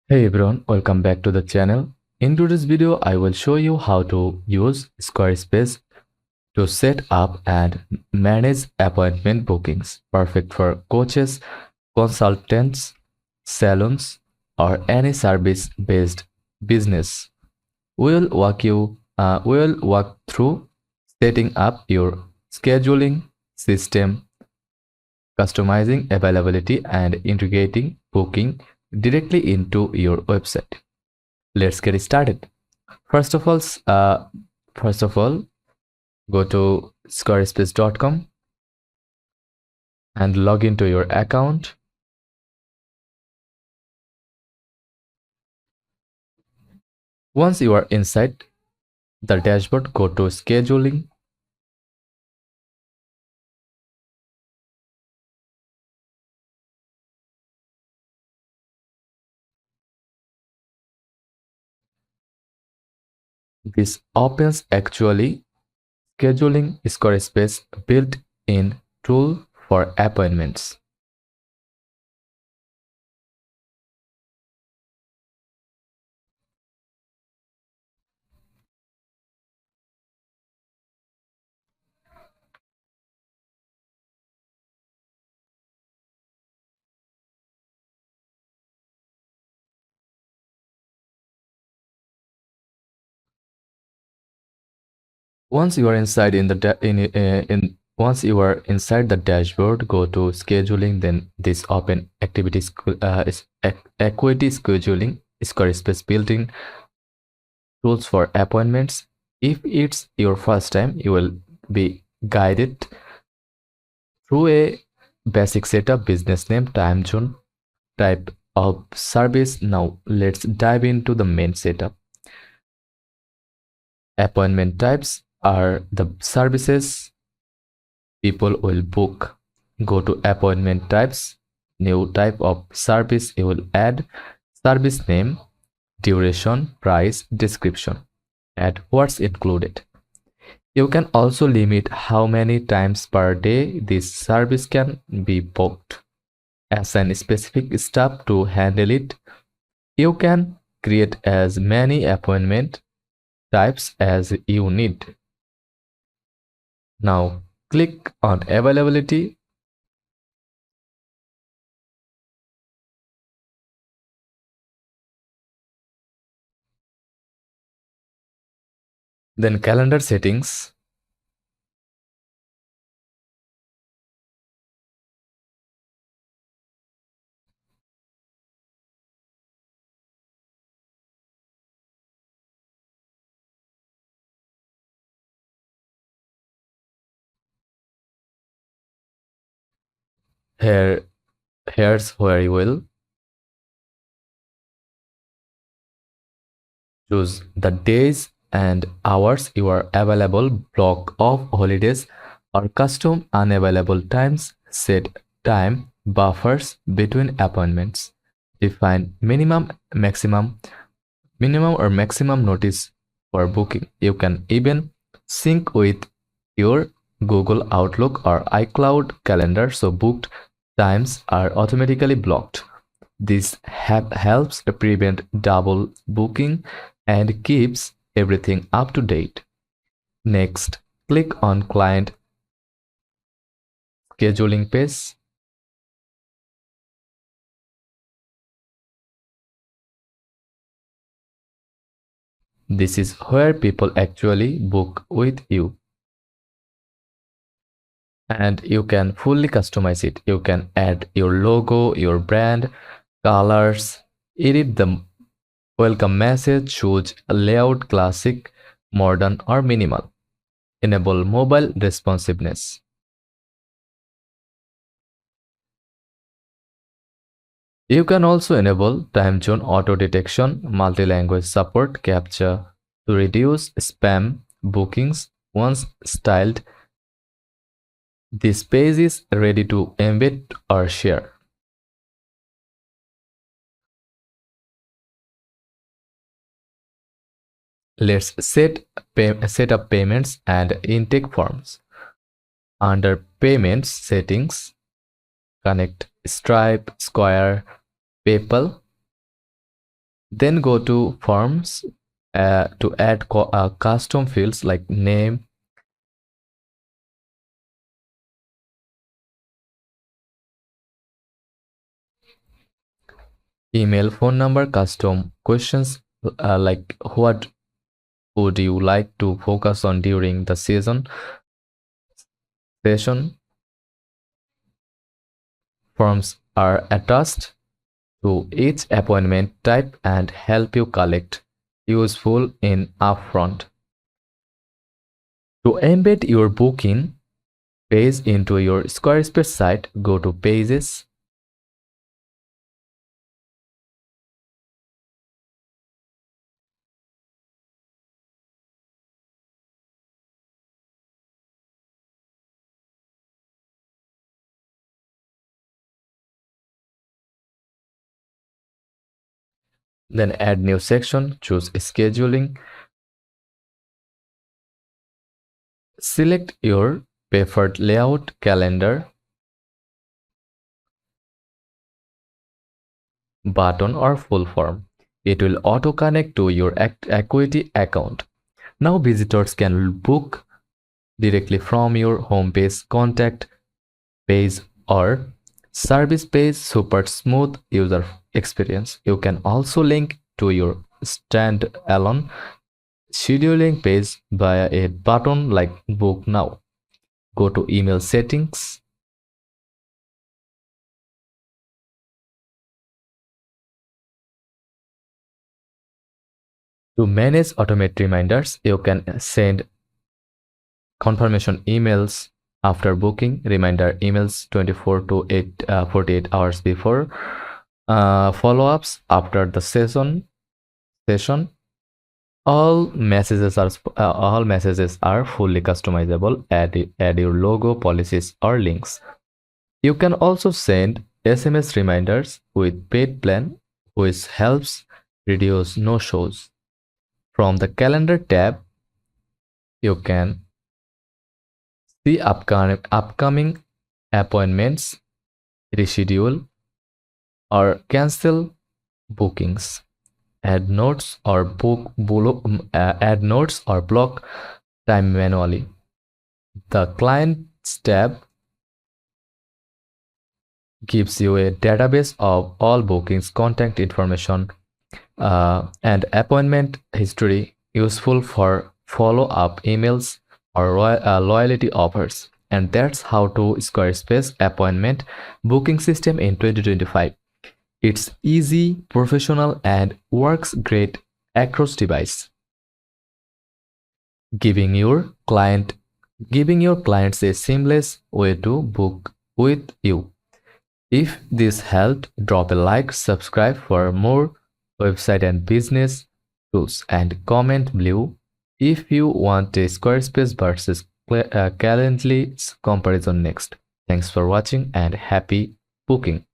Hey everyone, welcome back to the channel. In today's video, I will show you how to use Squarespace to set up and manage appointment bookings, perfect for coaches, consultants, salons, or any service-based business. We will walk through setting up your scheduling system, customizing availability, and integrating booking directly into your website. Let's get started. First of all, uh, first of all, go to squarespace.com and log into your account. Once you are inside the dashboard, go to scheduling. This opens actually scheduling Squarespace built-in tool for appointments. Once you are inside in the once you are inside the dashboard, go to scheduling. Then this open equity scheduling Squarespace built-in tools for appointments. If it's your first time, you will be guided through a basic setup: business name, time zone, type of service. Now let's dive into the main setup. Appointment types are the services people will book. Go to appointment types, new type of service you will add, service name, duration, price, description, add what's included. You can also limit how many times per day this service can be booked. Assign specific staff to handle it. You can create as many appointment types as you need. Now click on availability. Then calendar settings. Here, here's where you will choose the days and hours you are available, block off holidays or custom unavailable times, set time buffers between appointments, define minimum or maximum notice for booking. You can even sync with your Google Outlook or iCloud calendar so booked times are automatically blocked. This helps to prevent double booking and keeps everything up to date. Next, click on Client Scheduling page. This is where people actually book with you. And you can fully customize it. You can add your logo, your brand, colors, edit the welcome message, choose layout, classic, modern, or minimal. Enable mobile responsiveness. You can also enable time zone auto detection, multi-language support, captcha to reduce spam bookings. Once styled, this page is ready to embed or share. Let's set up payments and intake forms. Under payments settings, connect Stripe, Square, PayPal. Then go to forms to add custom fields like name, email, phone number, custom questions like what would you like to focus on during the session. Forms are attached to each appointment type and help you collect useful in upfront. To embed your booking page into your Squarespace site, go to Pages, then add new section, choose scheduling, select your preferred layout, calendar, button or full form. It will auto connect to your Acuity account. Now visitors can book directly from your homepage, contact page or service page. Super smooth user experience. You can also link to your standalone scheduling page via a button like book now. Go to email settings. To manage automate reminders, you can send confirmation emails after booking, reminder emails 24 to 48 hours before, follow-ups after the session. All messages are fully customizable. Add your logo, policies or links. You can also send SMS reminders with paid plan, which helps reduce no-shows. From the calendar tab, you can see upcoming appointments, reschedule or cancel bookings, add notes or block time manually. The Clients tab gives you a database of all bookings, contact information, and appointment history, useful for follow-up emails or loyalty offers. And that's how to Squarespace appointment booking system in 2025. It's easy, professional, and works great across device, giving your clients a seamless way to book with you. If this helped, drop a like, subscribe for more website and business tools, and comment below if you want a Squarespace versus Calendly comparison next. Thanks for watching and happy booking.